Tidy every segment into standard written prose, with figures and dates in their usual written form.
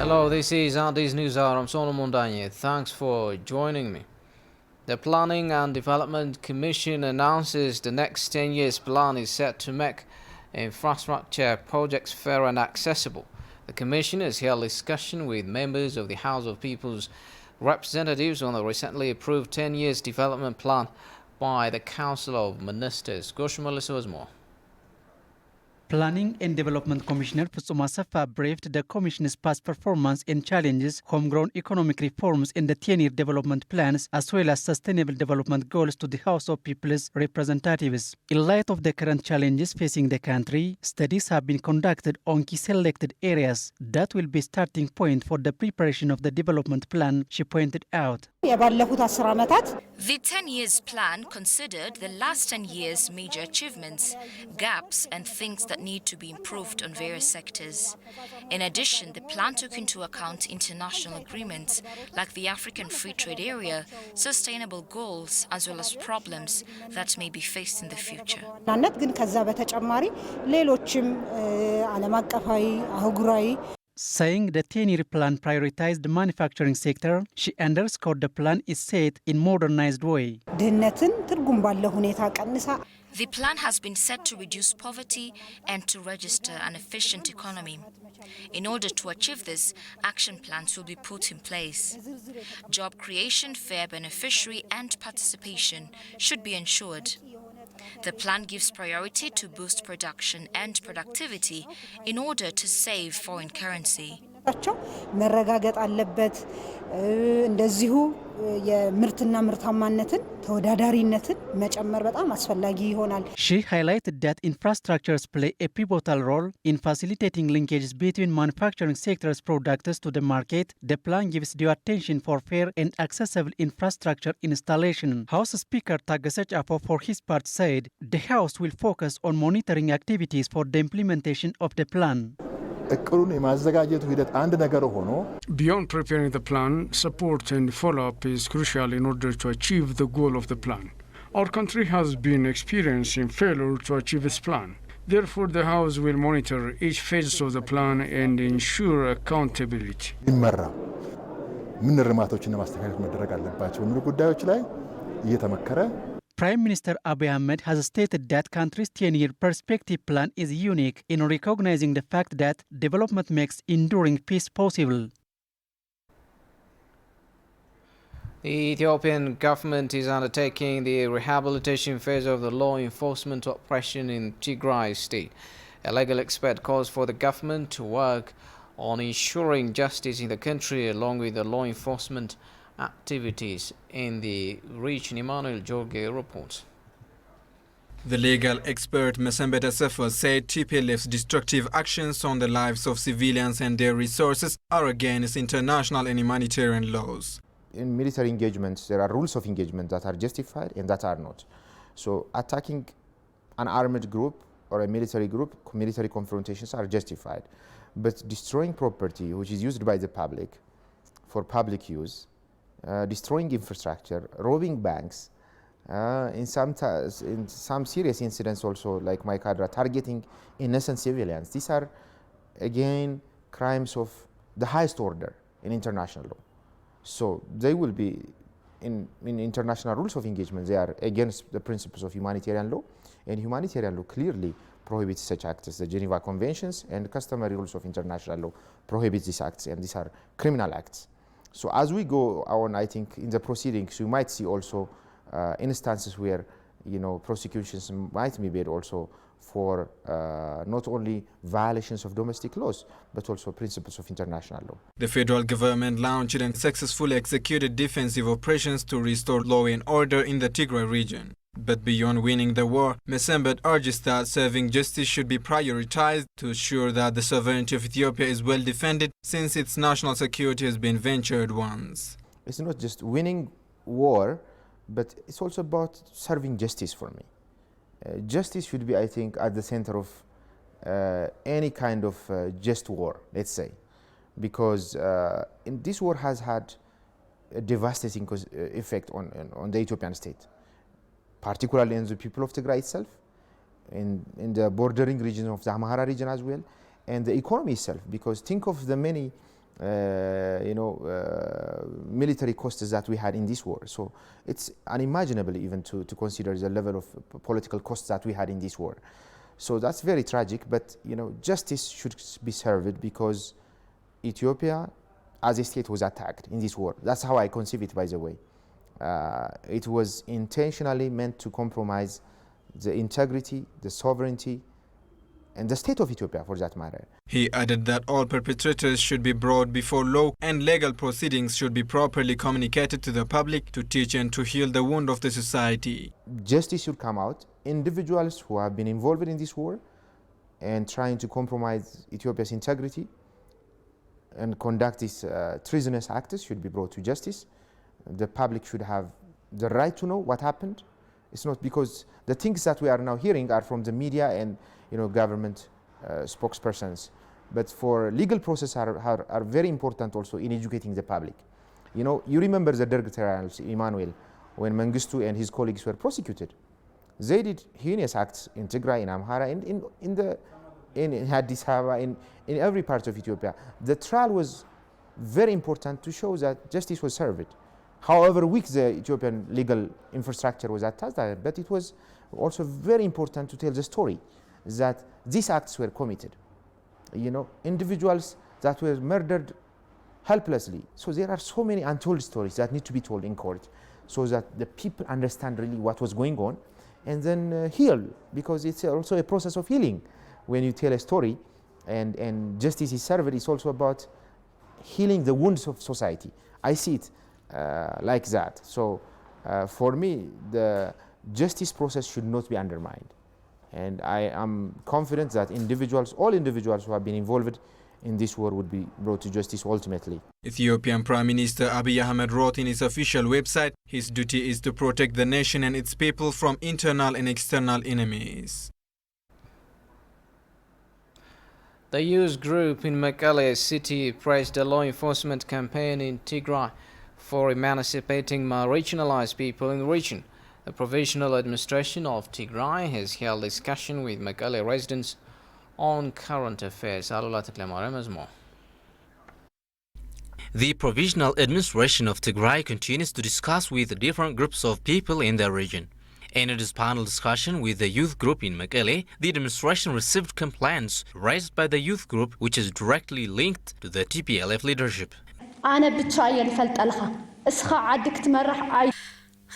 Hello, this is Andy's News Hour. I'm Solomon Danye. Thanks for joining me. The Planning and Development Commission announces the next 10 years plan is set to make infrastructure projects fair and accessible. The Commission has held discussion with members of the House of People's Representatives on the recently approved 10 years development plan by the Council of Ministers. Goshima Lisosmo. Planning and Development Commissioner Fitsum Asafa briefed the Commission's past performance and challenges, homegrown economic reforms in the 10-year development plans, as well as sustainable development goals to the House of People's Representatives. In light of the current challenges facing the country, studies have been conducted on key selected areas that will be starting point for the preparation of the development plan, she pointed out. The 10 years plan considered the last 10 years' major achievements, gaps and things that need to be improved on various sectors. In addition, the plan took into account international agreements like the African Free Trade Area, sustainable goals, as well as problems that may be faced in the future. Saying the 10-year plan prioritized the manufacturing sector, she underscored the plan is set in modernized way. The plan has been set to reduce poverty and to register an efficient economy. In order to achieve this, action plans will be put in place. Job creation, fair beneficiary and participation should be ensured. The plan gives priority to boost production and productivity in order to save foreign currency. She highlighted that infrastructures play a pivotal role in facilitating linkages between manufacturing sector's products to the market. The plan gives due attention for fair and accessible infrastructure installation. House Speaker Tagasech Afo, for his part, said the House will focus on monitoring activities for the implementation of the plan. Beyond preparing the plan, support and follow-up is crucial in order to achieve the goal of the plan. Our country has been experiencing failure to achieve its plan. Therefore, the House will monitor each phase of the plan and ensure accountability. Prime Minister Abiy Ahmed has stated that country's 10-year perspective plan is unique in recognizing the fact that development makes enduring peace possible. The Ethiopian government is undertaking the rehabilitation phase of the law enforcement operation in Tigray state. A legal expert calls for the government to work on ensuring justice in the country along with the law enforcement activities in the region. Emmanuel Jorge reports. The legal expert Mesembet Asefa said TPLF's destructive actions on the lives of civilians and their resources are against international and humanitarian laws. In military engagements, there are rules of engagement that are justified and that are not. So attacking an armed group or a military group, military confrontations are justified. But destroying property which is used by the public for public use, destroying infrastructure, robbing banks, in some serious incidents also, like Maikadra, targeting innocent civilians. These are, again, crimes of the highest order in international law. So they will be, in international rules of engagement, they are against the principles of humanitarian law, and humanitarian law clearly prohibits such acts as the Geneva Conventions, and customary rules of international law prohibits these acts, and these are criminal acts. So as we go on, I think in the proceedings, we might see also instances where, prosecutions might be made also for not only violations of domestic laws, but also principles of international law. The federal government launched and successfully executed defensive operations to restore law and order in the Tigray region. But beyond winning the war, Mesembet urges that serving justice should be prioritized to ensure that the sovereignty of Ethiopia is well defended, since its national security has been ventured once. It's not just winning war, but it's also about serving justice for me. Justice should be, I think, at the center of any kind of just war, let's say, because this war has had a devastating effect on the Ethiopian state, particularly in the people of Tigray itself, in the bordering region of the Amhara region as well, and the economy itself, because think of the many military costs that we had in this war. So it's unimaginable even to consider the level of political costs that we had in this war. So that's very tragic, but justice should be served because Ethiopia as a state was attacked in this war. That's how I conceive it, by the way. It was intentionally meant to compromise the integrity, the sovereignty, and the state of Ethiopia, for that matter. He added that all perpetrators should be brought before law and legal proceedings should be properly communicated to the public to teach and to heal the wound of the society. Justice should come out. Individuals who have been involved in this war and trying to compromise Ethiopia's integrity and conduct these treasonous acts should be brought to justice. The public should have the right to know what happened. It's not because the things that we are now hearing are from the media and government spokespersons, but for legal process are very important also in educating the public. You remember the Derg trials, Emmanuel, when Mengistu and his colleagues were prosecuted. They did heinous acts in Tigray, in Amhara, in Addis Ababa, in every part of Ethiopia. The trial was very important to show that justice was served. However weak the Ethiopian legal infrastructure was at that time, but it was also very important to tell the story that these acts were committed. Individuals that were murdered helplessly. So there are so many untold stories that need to be told in court so that the people understand really what was going on and then heal, because it's also a process of healing. When you tell a story and justice is served, it's also about healing the wounds of society. I see it like that. So for me, the justice process should not be undermined. And I am confident that all individuals who have been involved in this war would be brought to justice ultimately. Ethiopian Prime Minister Abiy Ahmed wrote in his official website, his duty is to protect the nation and its people from internal and external enemies. The youth group in Mekelle city praised the law enforcement campaign in Tigray for emancipating marginalized people in the region. The Provisional Administration of Tigray has held discussion with Mekelle residents on current affairs. The Provisional Administration of Tigray continues to discuss with different groups of people in the region. In its panel discussion with the youth group in Mekelle, the administration received complaints raised by the youth group, which is directly linked to the TPLF leadership.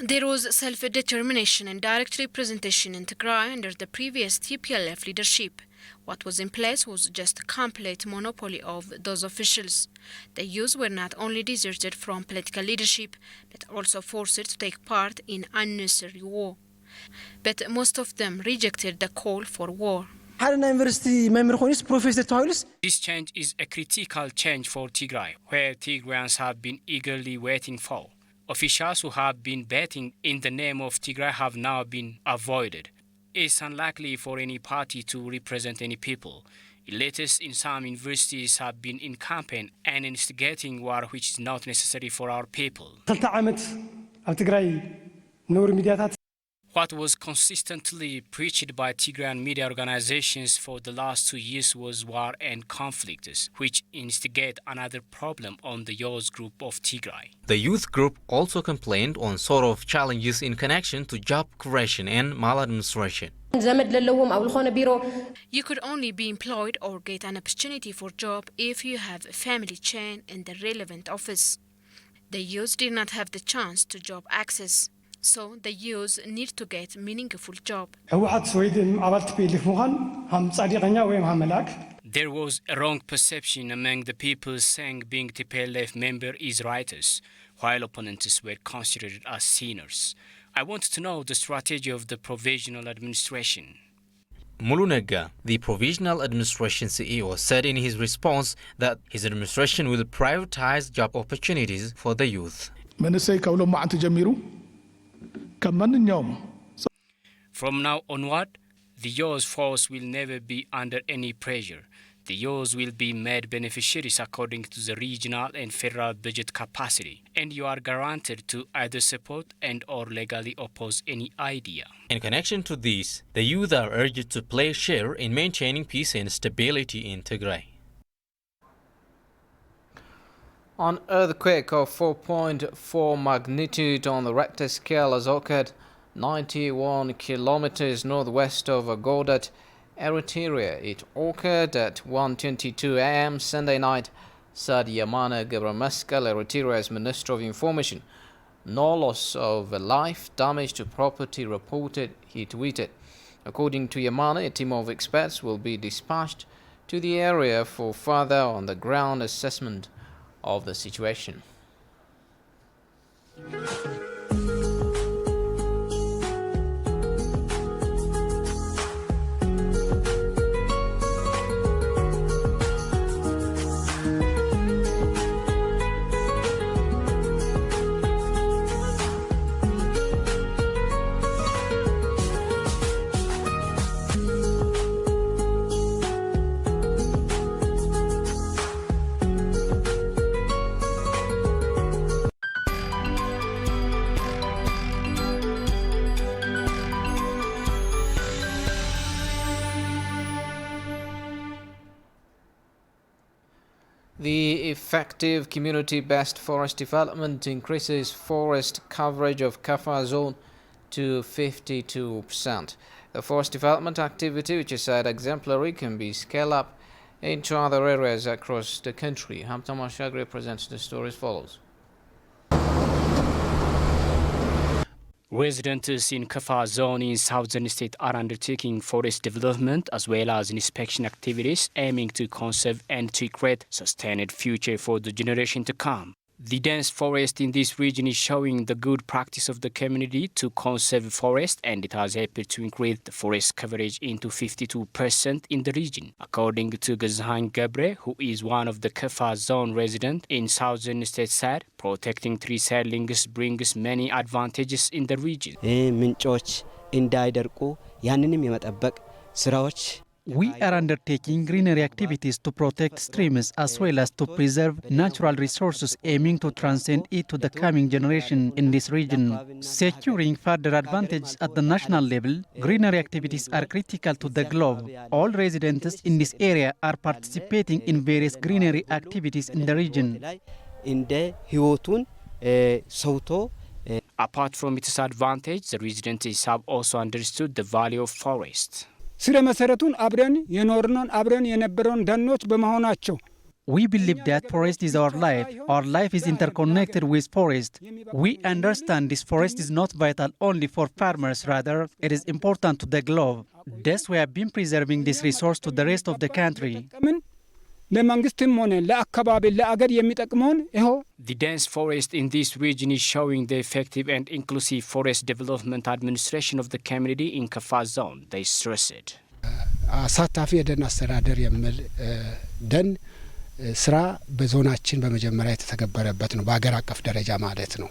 There was self-determination and direct representation in Tigray under the previous TPLF leadership. What was in place was just a complete monopoly of those officials. The youth were not only deserted from political leadership, but also forced to take part in unnecessary war. But most of them rejected the call for war. This change is a critical change for Tigray, where Tigrayans have been eagerly waiting for. Officials who have been betting in the name of Tigray have now been avoided. It's unlikely for any party to represent any people. Elites in some universities have been in campaign and instigating war which is not necessary for our people. What was consistently preached by Tigrayan media organizations for the last 2 years was war and conflicts, which instigate another problem on the youth group of Tigray. The youth group also complained on sort of challenges in connection to job creation and maladministration. You could only be employed or get an opportunity for job if you have a family chain in the relevant office. The youth did not have the chance to job access. So the youth need to get meaningful job. There was a wrong perception among the people saying being TPLF member is righteous, while opponents were considered as sinners. I want to know the strategy of the Provisional Administration. Mulunega, the Provisional Administration CEO, said in his response that his administration will prioritize job opportunities for the youth. From now onward, the youth force will never be under any pressure. The youth will be made beneficiaries according to the regional and federal budget capacity, and you are guaranteed to either support and or legally oppose any idea. In connection to this, the youth are urged to play a share in maintaining peace and stability in Tigray. An earthquake of 4.4 magnitude on the Richter scale has occurred 91 kilometers northwest of Agodat, Eritrea. It occurred at 1:22 a.m. Sunday night, said Yamana Gebremeskel, Eritrea's Minister of Information. No loss of life, damage to property reported, he tweeted. According to Yamana, a team of experts will be dispatched to the area for further on-the-ground assessment of the situation. The effective community-based forest development increases forest coverage of Kaffa zone to 52%. The forest development activity, which is said exemplary, can be scaled up into other areas across the country. Hamtam Ashagri presents the story as follows. Residents in Kaffa zone in southern state are undertaking forest development as well as inspection activities aiming to conserve and to create sustained future for the generation to come. The dense forest in this region is showing the good practice of the community to conserve forest, and it has helped to increase the forest coverage into 52% in the region. According to Gazahan Gabre, who is one of the Kaffa zone residents in southern state, said protecting tree saplings brings many advantages in the region. ምንጮች እንዳይደርቁ ያንንም የመጠበቅ ስራዎች We are undertaking greenery activities to protect streams as well as to preserve natural resources, aiming to transcend it to the coming generation in this region. Securing further advantages at the national level, greenery activities are critical to the globe. All residents in this area are participating in various greenery activities in the region. Apart from its advantage, the residents have also understood the value of forests. ስረ መሰረቱን አብረን የኖርነን አብረን የነበረውን ደኖች በመሆናቸው We believe that forest is our life. Our life is interconnected with forest. We understand this forest is not vital only for farmers, rather it is important to the globe. Thus we have been preserving this resource to the rest of the country. ለመንግስትም ሆነ ለአካባቢ ለአገር የሚጠቅመውን ይኸው The dense forest in this region is showing the effective and inclusive forest development administration of the community in Kaffa zone, they stressed. አሳታፊ የደን አስተዳደር የሚል ደን ስራ በዞናችን በመጀመሪያ የተተገበረበት ነው በአገር አቀፍ ደረጃ ማለት ነው።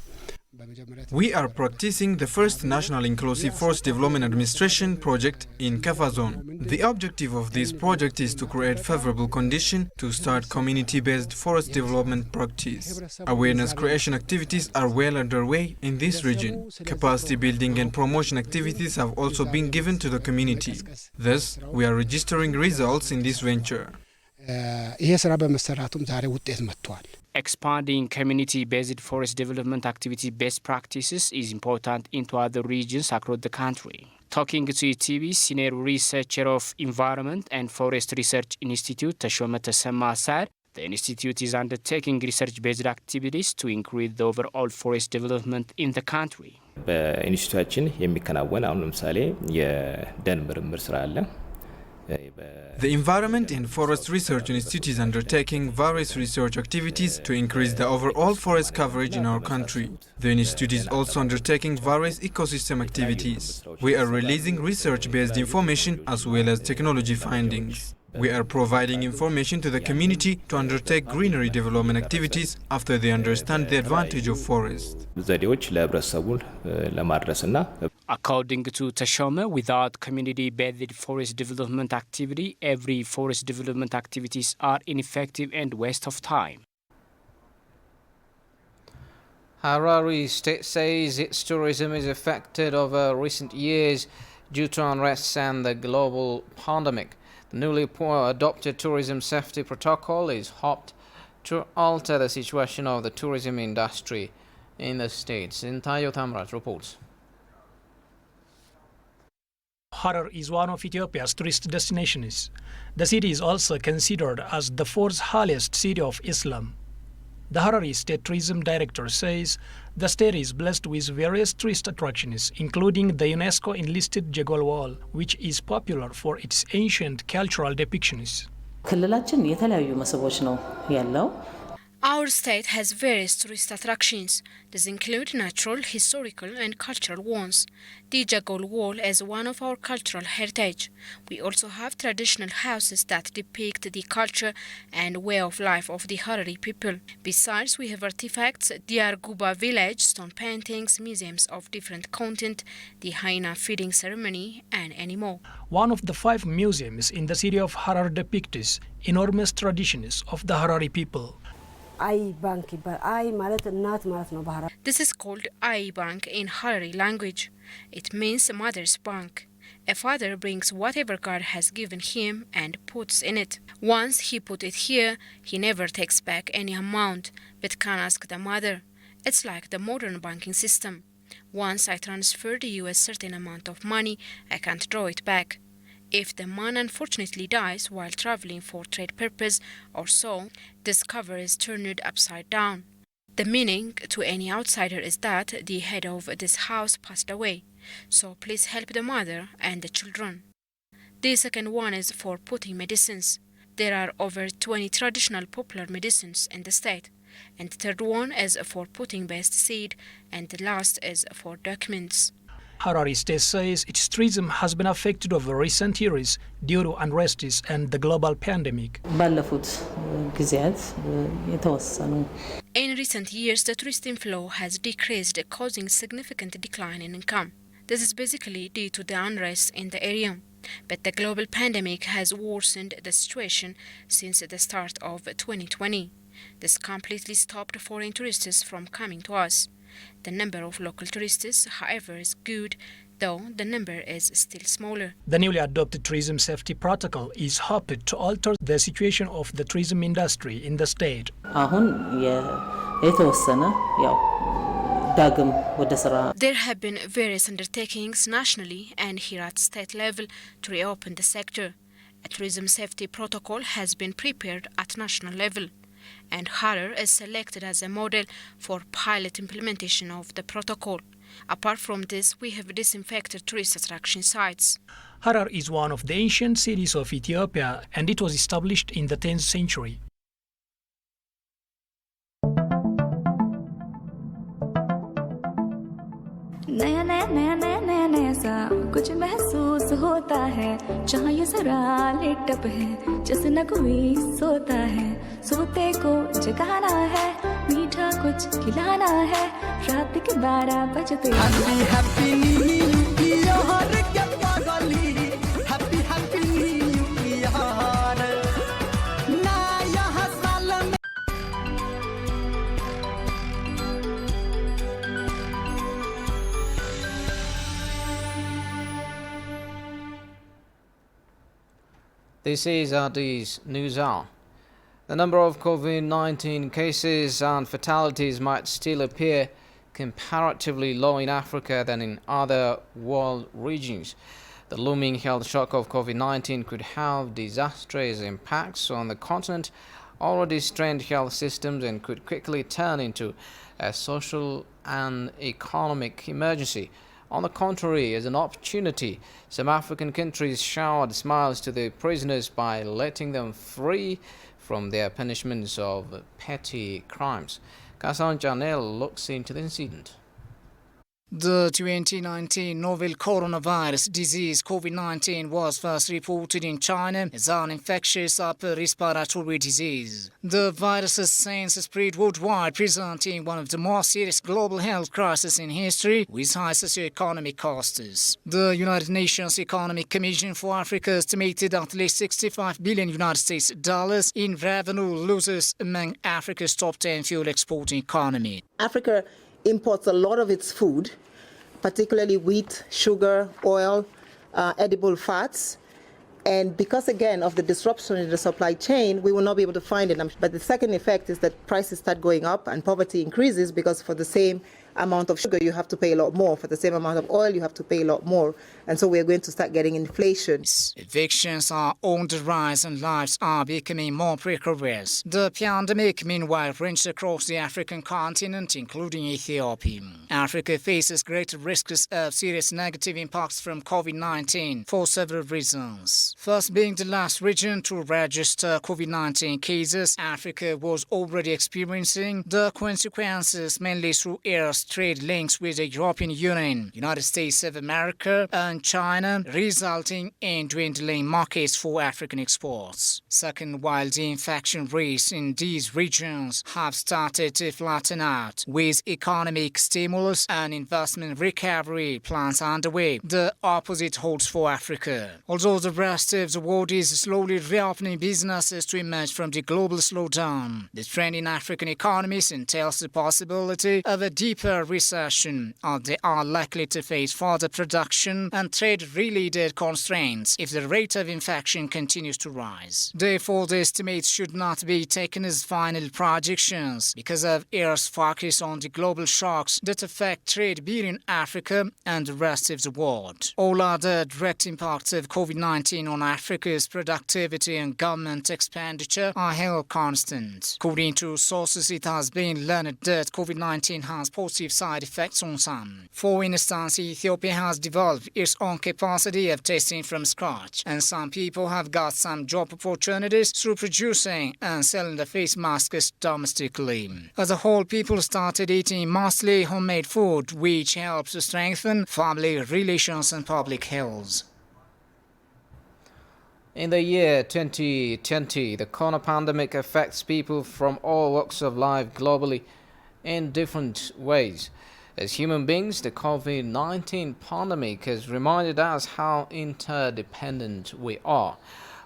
We are practicing the first National Inclusive Forest Development Administration project in Kaffa zone. The objective of this project is to create favorable conditions to start community-based forest development practice. Awareness creation activities are well underway in this region. Capacity building and promotion activities have also been given to the community. Thus, we are registering results in this venture. ይሄ ስራ በመሰራቱም ዛሬ ውጤት መጥቷል። Expanding community-based forest development activity best practices is important into other regions across the country. Talking to TV, senior researcher of Environment and Forest Research Institute, Tashoma Tasema, said the institute is undertaking research-based activities to increase the overall forest development in the country. በኢንስቲትዩታችን የሚከናወን አሁን ለምሳሌ የደን ምርምር ስራ አለ። The Environment and Forest Research Institute is undertaking various research activities to increase the overall forest coverage in our country. The institute is also undertaking various ecosystem activities. We are releasing research-based information as well as technology findings. We are providing information to the community to undertake greenery development activities after they understand the advantage of forest. According to Tashoma, without community-based forest development activity, every forest development activities are ineffective and waste of time. Harare state says its tourism is affected over recent years due to unrest and the global pandemic. The newly adopted tourism safety protocol is hoped to alter the situation of the tourism industry in the states. Intayo Tamrat reports. Harar is one of Ethiopia's tourist destinations. The city is also considered as the fourth holiest city of Islam. The Harari State Tourism Director says the state is blessed with various tourist attractions, including the UNESCO-enlisted Jagol Wall, which is popular for its ancient cultural depictions. Our state has various tourist attractions. These include natural, historical and cultural ones. The Jagol Wall is one of our cultural heritage. We also have traditional houses that depict the culture and way of life of the Harari people. Besides, we have artifacts, the Arguba village, stone paintings, museums of different content, the hyena feeding ceremony and any more. One of the 5 museums in the city of Harar depicts enormous traditions of the Harari people. This is called Ai Bank in Harari language. It means mother's bank. A father brings whatever God has given him and puts in it. Once he put it here, he never takes back any amount, but can ask the mother. It's like the modern banking system. Once I transfer to you a certain amount of money, I can't draw it back. If the man unfortunately dies while traveling for trade purpose or so, this cover is turned upside down. The meaning to any outsider is that the head of this house passed away, so please help the mother and the children. The second one is for putting medicines. There are over 20 traditional popular medicines in the state, and the third one is for putting best seed, and the last is for documents. Harari State says its tourism has been affected over recent years due to unrests and the global pandemic. In recent years, the tourist inflow has decreased, causing significant decline in income. This is basically due to the unrest in the area. But the global pandemic has worsened the situation since the start of 2020. This completely stopped foreign tourists from coming to us. The number of local tourists, however, is good, though the number is still smaller. The newly adopted tourism safety protocol is hoped to alter the situation of the tourism industry in the state. There have been various undertakings nationally and here at state level to reopen the sector. A tourism safety protocol has been prepared at national level, and Harar is selected as a model for pilot implementation of the protocol. Apart from this, we have disinfected tourist attraction sites. Harar is one of the ancient cities of Ethiopia, and it was established in the 10th century. नया नया नया नया नया नया सा कुछ महसूस होता है जहाँ ये जरा लेटअप है जैसे न कोई सोता है सोते को जगाना है मीठा कुछ खिलाना है रात के 12 बजते हैप्पी न्यू ईयर क्या पागली हैप्पी हैप्पी न्यू ईयर नया साल में This is Addis News Hour. The number of COVID-19 cases and fatalities might still appear comparatively low in Africa than in other world regions. The looming health shock of COVID-19 could have disastrous impacts on the continent, already strained health systems, and could quickly turn into a social and economic emergency. On the contrary, as an opportunity, some African countries showered smiles to the prisoners by letting them free from their punishments of petty crimes. Kasan Janel looks into the incident. The 2019 novel coronavirus disease COVID-19 was first reported in China as an infectious upper respiratory disease. The virus has since spread worldwide, presenting one of the most serious global health crises in history with high socioeconomic costs. The United Nations Economic Commission for Africa estimated at least 65 billion United States dollars in revenue losses among Africa's top 10 fuel exporting economies. Africa imports a lot of its food, particularly wheat, sugar, oil, edible fats, And because, again, of the disruption in the supply chain, we will not be able to find it. But the second effect is that prices start going up and poverty increases, because for the same amount of sugar, you have to pay a lot more. For the same amount of oil, you have to pay a lot more. And so we're going to start getting inflation. Evictions are on the rise and lives are becoming more precarious. The pandemic, meanwhile, ranged across the African continent, including Ethiopia. Africa faces greater risks of serious negative impacts from COVID-19 for several reasons. First, being the last region to register COVID-19 cases, Africa was already experiencing the consequences mainly through air trade links with the European Union, United States of America and China, resulting in dwindling markets for African exports. Second, while the infection rates in these regions have started to flatten out, with economic stimulus and investment recovery plans underway, the opposite holds for Africa. Although the rest of the world is slowly reopening businesses to emerge from the global slowdown, the trend in African economies entails the possibility of a deeper recession, or they are likely to face further production and trade-related constraints if the rate of infection continues to rise. Therefore, the estimates should not be taken as final projections because of EAR's focus on the global shocks that affect trade between Africa and the rest of the world. All other direct impacts of COVID-19 on Africa's productivity and government expenditure are held constant. According to sources, it has been learned that COVID-19 has positive side effects on some. For instance, Ethiopia has developed its own capacity of testing from scratch, and some people have got some job opportunities through producing and selling the face masks domestically. As a whole, people started eating mostly homemade food, which helps to strengthen family relations and public health. In the year 2020, the corona pandemic affects people from all walks of life globally in different ways. As human beings, the COVID-19 pandemic has reminded us how interdependent we are.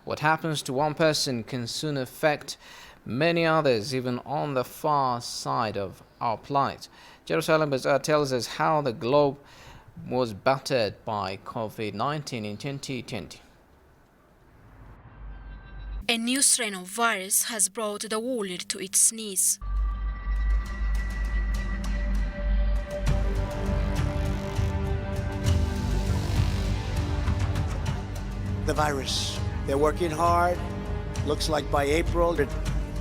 What happens to one person can soon affect many others, even on the far side of our planet. Jerusalem Bazaar tells us how the globe was battered by COVID-19 in 2020. A new strain of virus has brought the world to its knees. The virus. They're working hard. Looks like by April it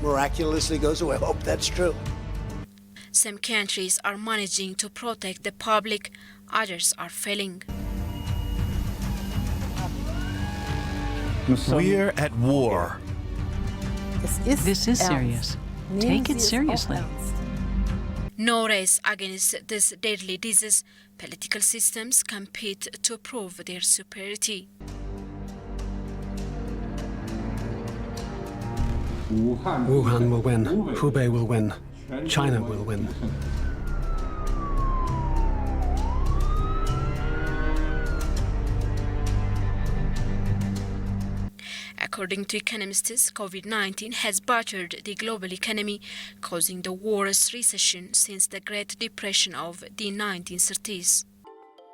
miraculously goes away. I hope that's true. Some countries are managing to protect the public, others are failing. We're at war. This is serious. Take it seriously. No race against this deadly disease. Political systems compete to prove their superiority. Wuhan will win. Hubei will win. China will win. According to economists, COVID-19 has battered the global economy, causing the worst recession since the Great Depression of the 1930s.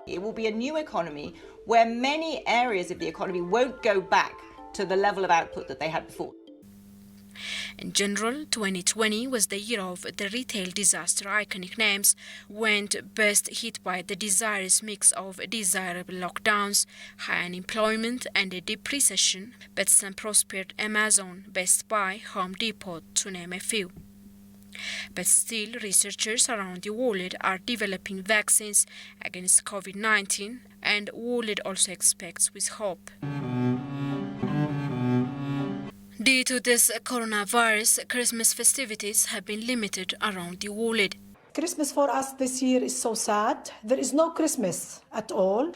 It will be a new economy where many areas of the economy won't go back to the level of output that they had before. In general, 2020 was the year of the retail disaster. Iconic names went best hit by the disastrous mix of desirable lockdowns, high unemployment and a deep recession, but some prospered: Amazon, Best Buy, Home Depot, to name a few. But still, researchers around the world are developing vaccines against COVID-19, and the world also expects with hope. Due to this coronavirus, Christmas festivities have been limited around the world. Christmas for us this year is so sad. There is no Christmas at all.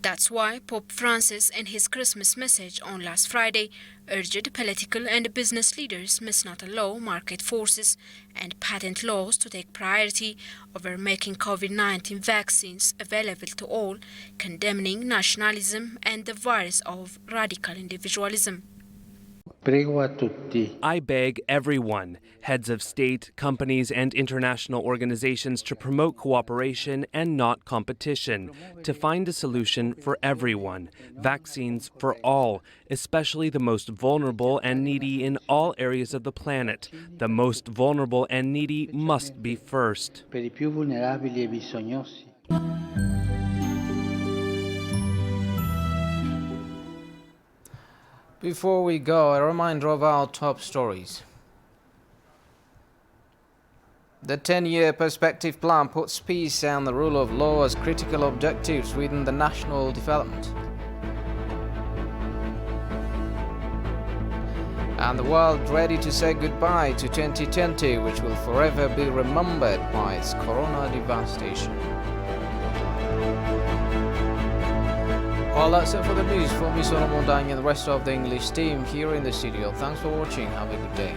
That's why Pope Francis, in his Christmas message on last Friday, urged political and business leaders must not allow market forces and patent laws to take priority over making COVID-19 vaccines available to all, condemning nationalism and the virus of radical individualism. I beg everyone, heads of state, companies, and international organizations to promote cooperation and not competition, to find a solution for everyone, vaccines for all, especially the most vulnerable and needy in all areas of the planet. The most vulnerable and needy must be first. Before we go, a reminder of our top stories. The 10-year perspective plan puts peace and the rule of law as critical objectives within the national development. And the world ready to say goodbye to 2020, which will forever be remembered by its corona devastation. Well, that's it for the news. For me, Solomon Dang, and the rest of the English team here in the studio. Thanks for watching. Have a good day.